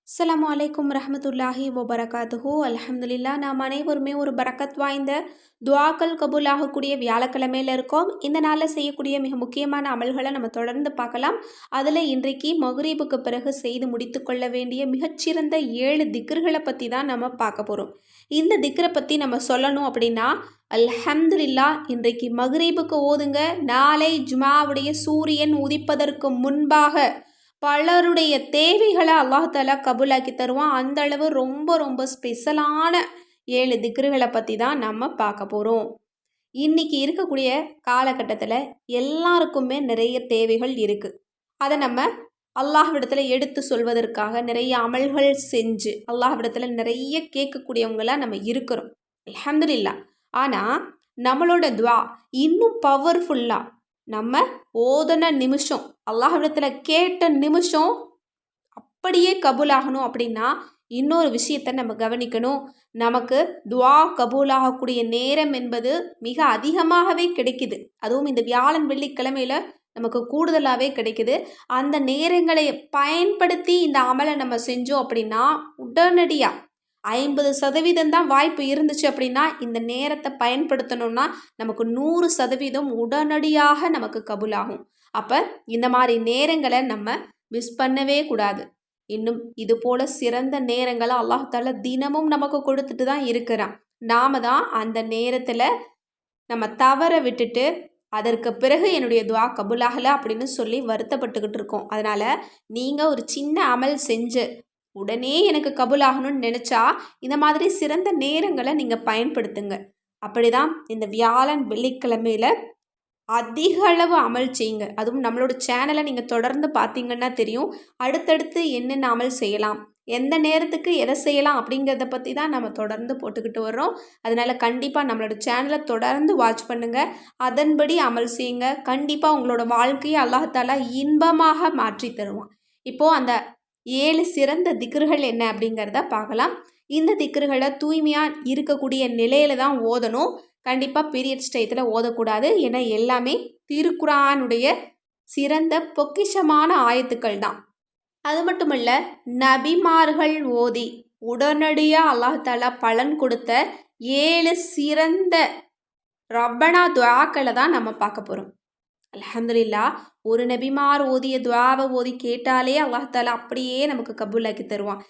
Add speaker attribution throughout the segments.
Speaker 1: அஸ்ஸலாமு அலைக்கும் ரஹமத்துல்லாஹி வபரகாத்துஹு. அல்ஹம்துலில்லா. நாம் அனைவருமே ஒரு பரக்கத் வாய்ந்த துஆக்கள் கபூலாகக்கூடிய வியாழக்கிழமையில் இருக்கோம். இந்த நாளில் செய்யக்கூடிய மிக முக்கியமான அமல்களை நம்ம தொடர்ந்து பார்க்கலாம். அதில் இன்றைக்கு மக்ரீபுக்கு பிறகு செய்து முடித்து கொள்ள வேண்டிய மிகச்சிறந்த 7 திக்ர்களை பற்றி தான் நம்ம பார்க்க போகிறோம். இந்த திக்ரை பற்றி நம்ம சொல்லணும் அப்படின்னா, அல்ஹம்துலில்லா, இன்றைக்கு மக்ரீபுக்கு ஓதுங்க. நாளை ஜுமாவுடைய சூரியன் உதிப்பதற்கு முன்பாக பலருடைய தேவைகளை அல்லாஹாலா கபூலாக்கி தருவான். அந்த அளவு ரொம்ப ரொம்ப ஸ்பெஷலான 7 திக்ருகளை பற்றி தான் நம்ம பார்க்க போகிறோம். இன்றைக்கி இருக்கக்கூடிய காலகட்டத்தில் எல்லாருக்குமே நிறைய தேவைகள் இருக்குது. அதை நம்ம அல்லாஹ்விடத்தில் எடுத்து சொல்வதற்காக நிறைய அமல்கள் செஞ்சு அல்லாஹ்விடத்தில் நிறைய கேட்கக்கூடியவங்களாக நம்ம இருக்கிறோம். அல்ஹம்துலில்லா. ஆனால் நம்மளோட துவா இன்னும் பவர்ஃபுல்லாக நம்ம ஓதன நிமிஷம், அல்லாஹ்விடத்தில் கேட்ட நிமிஷம் அப்படியே கபூலாகணும் அப்படின்னா இன்னொரு விஷயத்தை நம்ம கவனிக்கணும். நமக்கு துவா கபூலாகக்கூடிய நேரம் என்பது மிக அதிகமாகவே கிடைக்குது. அதுவும் இந்த வியாழன் வெள்ளிக்கிழமையில் நமக்கு கூடுதலாகவே கிடைக்குது. அந்த நேரங்களை பயன்படுத்தி இந்த அமலை நம்ம செஞ்சோம் அப்படின்னா உடனடியாக 50% தான் வாய்ப்பு இருந்துச்சு அப்படின்னா இந்த நேரத்தை பயன்படுத்தணும்னா நமக்கு 100% உடனடியாக நமக்கு கபூலாகும். அப்போ இந்த மாதிரி நேரங்களை நம்ம மிஸ் பண்ணவே கூடாது. இன்னும் இது போல் சிறந்த நேரங்களை அல்லாஹால தினமும் நமக்கு கொடுத்துட்டு தான் இருக்கிறான். நாம தான் அந்த நேரத்தில் நம்ம தவற விட்டுட்டு அதற்கு பிறகு என்னுடைய துவா கபூலாகலை அப்படின்னு சொல்லி வருத்தப்பட்டுக்கிட்டு இருக்கோம். அதனால் நீங்கள் ஒரு சின்ன அமல் செஞ்சு உடனே எனக்கு கபூலாகணும்னு நினச்சா இந்த மாதிரி சிறந்த நேரங்களை நீங்கள் பயன்படுத்துங்க. அப்படி தான் இந்த வியாழன் வெள்ளிக்கிழமையில் அதிக அளவு அமல் செய்யுங்க. அதுவும் நம்மளோட சேனலை நீங்கள் தொடர்ந்து பார்த்தீங்கன்னா தெரியும், அடுத்தடுத்து என்னென்ன அமல் செய்யலாம், எந்த நேரத்துக்கு எதை செய்யலாம் அப்படிங்கிறத பற்றி தான் நம்ம தொடர்ந்து போட்டுக்கிட்டு வர்றோம். அதனால் கண்டிப்பாக நம்மளோட சேனலை தொடர்ந்து வாட்ச் பண்ணுங்கள், அதன்படி அமல் செய்யுங்க. கண்டிப்பாக உங்களோட வாழ்க்கையை அல்லாஹ்தாலா இன்பமாக மாற்றி தருவான். இப்போது அந்த 7 சிறந்த திக்ருகள் என்ன அப்படிங்கிறத பார்க்கலாம். இந்த திக்ருகளை தூய்மையாக இருக்கக்கூடிய நிலையில தான் ஓதணும். கண்டிப்பாக பீரியட்ஸ் டயத்தில் ஓதக்கூடாது. ஏன்னா எல்லாமே திருக்குரானுடைய சிறந்த பொக்கிஷமான ஆயத்துக்கள் தான். அது மட்டுமல்ல, நபிமார்கள் ஓதி உடனடியாக அல்லாஹாலா பலன் கொடுத்த 7 சிறந்த ரப்பனா துஆக்களை தான் நம்ம பார்க்க போகிறோம். அல்ஹம்துலில்லா. ஒரு நபிமார் ஓதிய துஆவை ஓதி கேட்டாலே அல்லாஹாலா அப்படியே நமக்கு கபூலாக்கி தருவான்.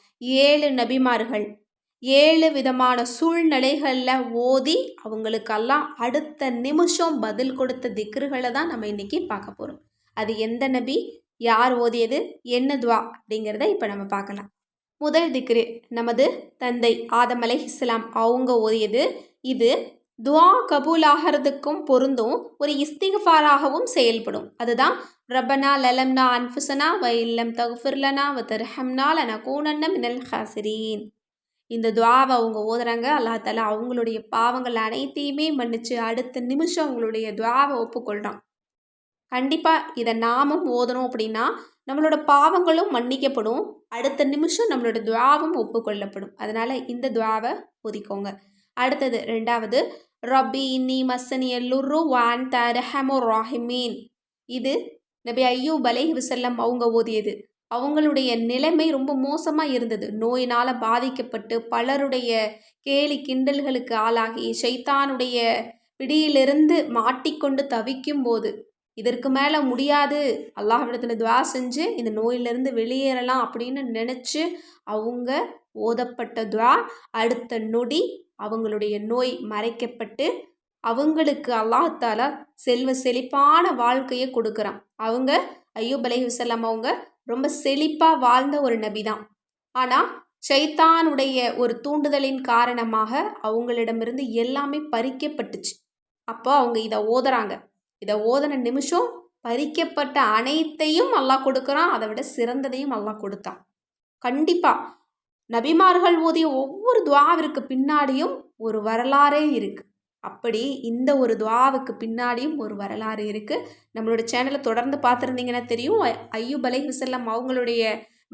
Speaker 1: 7 நபிமார்கள் 7 விதமான சூழ்நிலைகளில் ஓதி அவங்களுக்கெல்லாம் அடுத்த நிமிஷம் பதில் கொடுத்த திக்ருகளை தான் நம்ம இன்றைக்கி பார்க்க போகிறோம். அது எந்த நபி, யார் ஓதியது, என்ன துவா அப்படிங்கிறத இப்போ நம்ம பார்க்கலாம். முதல் திக்ரு நமது தந்தை ஆதம் அலைஹிஸ்ஸலாம் அவங்க ஓதியது. இது துவா கபூலாகிறதுக்கும் பொருந்தும், ஒரு இஸ்திக்ஃபாராகவும் செயல்படும். அதுதான் ரப்பனா லலம்னா அன்ஃபுஸனா வ இல்லம் தக்ஃபிர்லனா வ தர்ஹம்னா லனகூனன்ன மினல் ஹாசிரீன். இந்த துவாவை அவங்க ஓதுறாங்க. அல்லாஹ் தஆலா அவங்களுடைய பாவங்கள் அனைத்தையுமே மன்னிச்சு அடுத்த நிமிஷம் அவங்களுடைய துவாவை ஒப்புக்கொள்கிறான். கண்டிப்பாக இதை நாமும் ஓதணும் அப்படின்னா நம்மளோட பாவங்களும் மன்னிக்கப்படும், அடுத்த நிமிஷம் நம்மளோட துவாவும் ஒப்புக்கொள்ளப்படும். அதனால் இந்த துவாவை ஓதிக்கோங்க. அடுத்தது ரெண்டாவது, ரப்பி இன்னி மஸ்ஸனி லுர்ரு வ அன்த அர்ஹமுர் ராஹிமீன். இது நபி அய்யூப் அலைஹிஸ்ஸலாம் அவங்க ஓதியது. அவங்களுடைய நிலைமை ரொம்ப மோசமாக இருந்தது. நோயினால் பாதிக்கப்பட்டு பலருடைய கேலி கிண்டல்களுக்கு ஆளாகி ஷைத்தானுடைய பிடியிலிருந்து மாட்டிக்கொண்டு தவிக்கும் போது இதற்கு மேலே முடியாது, அல்லாஹ்விடத்தில் துஆ செஞ்சு இந்த நோயிலிருந்து வெளியேறலாம் அப்படின்னு நினச்சி அவங்க ஓதப்பட்ட துஆ அடுத்த நொடி அவங்களுடைய நோய் மறைக்கப்பட்டு அவங்களுக்கு அல்லாஹ் தஆலா செல்வ செழிப்பான வாழ்க்கையை கொடுக்குறான். அவங்க அய்யூப் அலைஹிஸ்ஸலாம் அவங்க ரொம்ப செழிப்பாக வாழ்ந்த ஒரு நபி தான். ஆனால் ஷைத்தானுடைய ஒரு தூண்டுதலின் காரணமாக அவங்களிடமிருந்து எல்லாமே பறிக்கப்பட்டுச்சு. அப்போ அவங்க இதை ஓதுறாங்க. இதை ஓதன நிமிஷம் பறிக்கப்பட்ட அனைத்தையும் அல்லாஹ் கொடுக்குறான், அதை விட சிறந்ததையும் அல்லாஹ் கொடுத்தான். கண்டிப்பாக நபிமார்கள் ஓதிய ஒவ்வொரு துஆவிற்கு பின்னாடியும் ஒரு வரலாறே இருக்குது. அப்படி இந்த ஒரு துஆவுக்கு பின்னாடியும் ஒரு வரலாறு இருக்குது. நம்மளோட சேனலை தொடர்ந்து பார்த்துருந்தீங்கன்னா தெரியும், அய்யூப் அலைஹிஸ்ஸலாம் அவங்களுடைய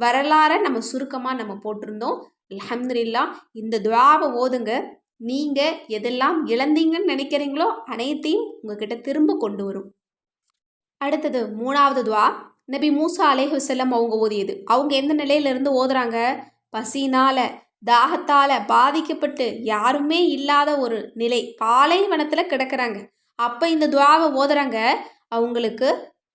Speaker 1: வரலாறை நம்ம சுருக்கமாக நம்ம போட்டிருந்தோம். அல்ஹம்துலில்லா. இந்த துஆவை ஓதுங்க. நீங்கள் எதெல்லாம் இழந்தீங்கன்னு நினைக்கிறீங்களோ அனைத்தையும் உங்ககிட்ட திரும்ப கொண்டு வரும். அடுத்தது மூணாவது துஆ நபி மூசா அலைஹிஸ்ஸலாம் அவங்க ஓதியது. அவங்க எந்த நிலையிலிருந்து ஓதுறாங்க, பசினால தாகத்தால பாதிக்கப்பட்டு யாருமே இல்லாத ஒரு நிலை, பாலைவனத்தில் கிடக்குறாங்க. அப்போ இந்த துவாவை ஓதுறாங்க. அவங்களுக்கு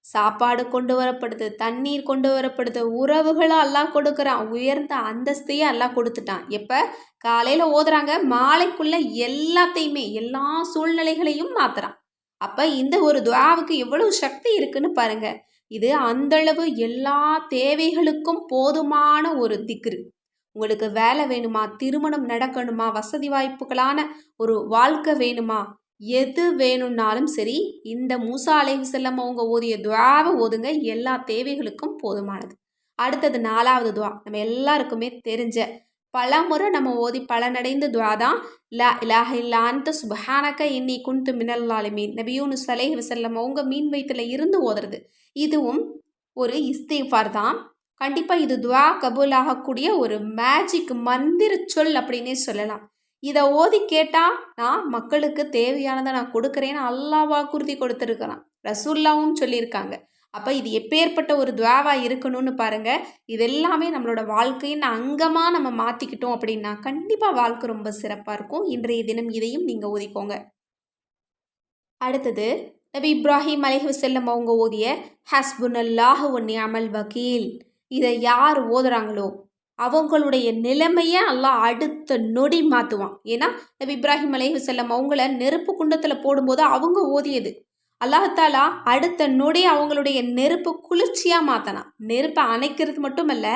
Speaker 1: சாப்பாடு கொண்டு வரப்படுது, தண்ணீர் கொண்டு வரப்படுது, உறவுகளை அல்லாஹ் கொடுக்குறான், உயர்ந்த அந்தஸ்தையே அல்லாஹ் கொடுத்துட்டான். எப்போ காலையில் ஓதுறாங்க, மாலைக்குள்ள எல்லாத்தையுமே எல்லா சூழ்நிலைகளையும் மாத்துறான். அப்போ இந்த ஒரு துவாவுக்கு எவ்வளவு சக்தி இருக்குன்னு பாருங்க. இது அந்தளவு எல்லா தேவைகளுக்கும் போதுமான ஒரு திக்ரு. உங்களுக்கு வேலை வேணுமா, திருமணம் நடக்கணுமா, வசதி வாய்ப்புகளான ஒரு வாழ்க்கை வேணுமா, எது வேணும்னாலும் சரி, இந்த மூசா அலைஹிஸ்ஸலாம் அவங்க ஓதிய துவாவை ஓதுங்க, எல்லா தேவைகளுக்கும் போதுமானது. அடுத்தது 4வது துவா, நம்ம எல்லாருக்குமே தெரிஞ்ச பல முறை நம்ம ஓதி பலனடைந்த துவா தான் லா இலாஹ இல்லா அன்த சுப்ஹானக இன்னி குன்து மினல் ஸாலிமீன். நபி யூனுஸ் அலைஹிஸ்ஸலாம் அவங்க மீன் வயிற்றுல இருந்து ஓதுறது. இதுவும் ஒரு இஸ்திஃபார் தான். கண்டிப்பாக இது துவா கபூல் ஆகக்கூடிய ஒரு மேஜிக் மந்திர சொல் அப்படின்னே சொல்லலாம். இதை ஓதி கேட்டால் நான் மக்களுக்கு தேவையானதை நான் கொடுக்குறேன்னு அல்லாஹ் வாக்குறுதி கொடுத்துருக்கிறான், ரசூல்லாவும் சொல்லியிருக்காங்க. அப்போ இது எப்பேற்பட்ட ஒரு துவாவாக இருக்கணும்னு பாருங்கள். இது எல்லாமே நம்மளோட வாழ்க்கையின் அங்கமாக நம்ம மாற்றிக்கிட்டோம் அப்படின்னா கண்டிப்பாக வாழ்க்கை ரொம்ப சிறப்பாக இருக்கும். இன்றைய தினம் இதையும் நீங்கள் ஓதிக்கோங்க. அடுத்தது நபி இப்ராஹிம் அலைஹிஸ்ஸலாம் அவங்க ஓதிய ஹஸ்புனல்லாஹு வ நிஅமல் வக்கீல். இதை யார் ஓதுறாங்களோ அவங்களுடைய நிலைமையை அல்லாஹ் அடுத்த நொடி மாற்றுவான். ஏன்னா நபி இப்ராஹிம் அலைஹிஸ்ஸலாம் அவங்கள நெருப்பு குண்டத்தில் போடும்போது அவங்க ஓதியது, அல்லாஹாலா அடுத்த நொடி அவங்களுடைய நெருப்பு குளிர்ச்சியாக மாற்றினான். நெருப்பை அணைக்கிறது மட்டுமல்ல,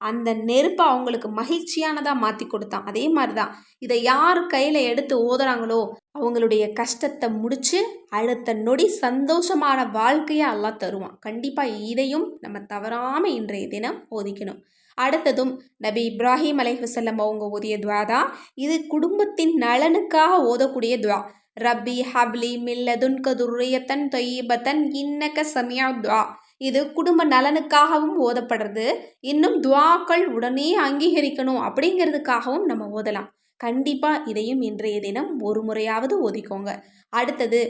Speaker 1: அந்த நெருப்பை அவங்களுக்கு மகிழ்ச்சியானதாக மாற்றி கொடுத்தான். அதே மாதிரி தான் இதை யார் கையில் எடுத்து ஓதுறாங்களோ அவங்களுடைய கஷ்டத்தை முடித்து அடுத்த நொடி சந்தோஷமான வாழ்க்கையை அல்லாஹ் தருவான். கண்டிப்பாக இதையும் நம்ம தவறாமல் இன்றைய தினம் ஓதிக்கணும். அடுத்ததும் நபி இப்ராஹிம் அலைஹிஸ்ஸலாம் அவங்க ஓதிய துவா தான். இது குடும்பத்தின் நலனுக்காக ஓதக்கூடிய துவா. ரப்பி ஹப்லி மில்லதுன்க துர்ரியத்தன் தொய்யிபத்தன் இன்னக சமியா துவா. இது குடும்ப நலனுக்காகவும் ஓதப்படுறது. இன்னும் துவாக்கள் உடனே அங்கீகரிக்கணும் அப்படிங்கிறதுக்காகவும் நம்ம ஓதலாம். கண்டிப்பாக இதையும் இன்றைய தினம் ஒரு முறையாவது ஓதிக்கோங்க. அடுத்தது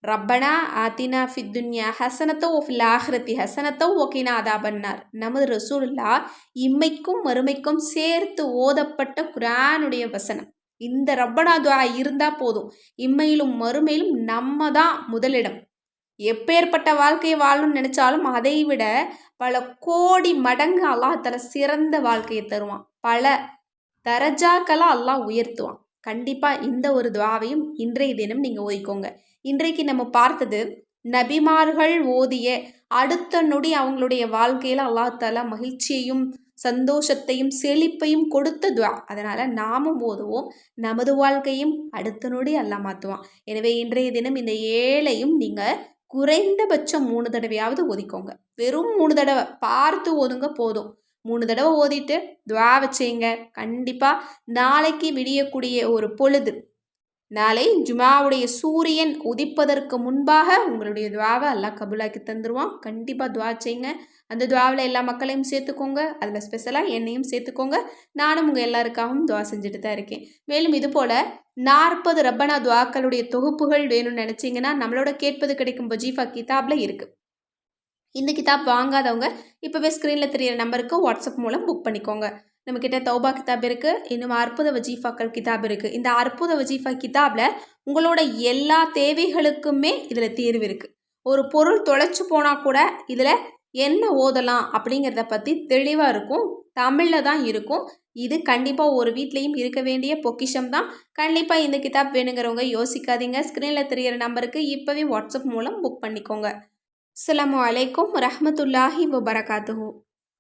Speaker 1: ரப்பனா ஆத்தினா ஃபித்துன்யா ஹசனத்தோ ஃபில் ஆஹிரத்தி ஹசனத்தோ ஒகினா அதாபன்னார். நமது ரசூலுல்லா இம்மைக்கும் மறுமைக்கும் சேர்த்து ஓதப்பட்ட குர்ஆனுடைய வசனம். இந்த ரப்பனா துஆ இருந்தால் போதும், இம்மையிலும் மறுமையிலும் நம்ம தான் முதலிடம். எப்பேற்பட்ட வாழ்க்கையை வாழணும்னு நினச்சாலும் அதை விட பல கோடி மடங்கு அல்லாஹ்தாலா சிறந்த வாழ்க்கையை தருவான், பல தரஜாக்களை அல்லாஹ் உயர்த்துவான். கண்டிப்பாக இந்த ஒரு துவாவையும் இன்றைய தினம் நீங்கள் ஓதிக்கோங்க. இன்றைக்கு நம்ம பார்த்தது நபிமார்கள் ஓதிய அடுத்த நொடி அவங்களுடைய வாழ்க்கையில் அல்லாஹ்தாலா மகிழ்ச்சியையும் சந்தோஷத்தையும் செழிப்பையும் கொடுத்த துவா. அதனால் நாமும் ஓதுவோம், நமது வாழ்க்கையும் அடுத்த நொடி அல்லாஹ் மாற்றுவான். எனவே இன்றைய தினம் இந்த 7ஐயும் நீங்கள் குறைந்தபட்சம் 3 தடவையாவது ஓதிக்கோங்க. வெறும் 3 தடவை பார்த்து ஓதுங்க போதும். 3 தடவை ஓதிட்டு துவா வச்சுங்க. கண்டிப்பாக நாளைக்கு விடியக்கூடிய ஒரு பொழுது, நாளை ஜுமாவுடைய சூரியன் உதிப்பதற்கு முன்பாக உங்களுடைய துவாவை அல்லாஹ் கபூலாக்கி தந்துடுவான். கண்டிப்பாக துவா செய்யுங்க. அந்த துவாவில் எல்லா மக்களையும் சேர்த்துக்கோங்க, அதில் ஸ்பெஷலாக என்னையும் சேர்த்துக்கோங்க. நானும் உங்கள் எல்லாருக்காகவும் துவா செஞ்சுட்டு தான் இருக்கேன். மேலும் இது போல் 40 ரப்பனா துவாக்களுடைய தொகுப்புகள் வேணும்னு நினச்சிங்கன்னா நம்மளோட கேட்பது கிடைக்கும் வஜீஃபா கிதாபில் இருக்குது. இந்த கிதாப் வாங்காதவங்க இப்போவே ஸ்க்ரீனில் தெரியிற நம்பருக்கு வாட்ஸ்அப் மூலம் புக் பண்ணிக்கோங்க. நம்மக்கிட்ட தௌபா கிதாப் இருக்குது, இன்னும் அற்புத வஜீஃபாக்கள் கிதாப் இருக்குது. இந்த அற்புத வஜீஃபா கிதாபில் உங்களோட எல்லா தேவைகளுக்குமே இதில் தீர்வு இருக்குது. ஒரு பொருள் தொலைச்சி போனால் கூட இதில் என்ன ஓதலாம் அப்படிங்கிறத பற்றி தெளிவாக இருக்கும், தமிழில் தான் இருக்கும். இது கண்டிப்பாக ஒரு வீட்லேயும் இருக்க வேண்டிய பொக்கிஷம் தான். கண்டிப்பாக இந்த கிதாப் வேணுங்கிறவங்க யோசிக்காதீங்க, ஸ்க்ரீனில் தெரியிற நம்பருக்கு இப்போவே வாட்ஸ்அப் மூலம் புக் பண்ணிக்கோங்க. அஸ்ஸலாமு அலைக்கும் வரஹ்மத்துல்லாஹி வபரகாத்துஹு.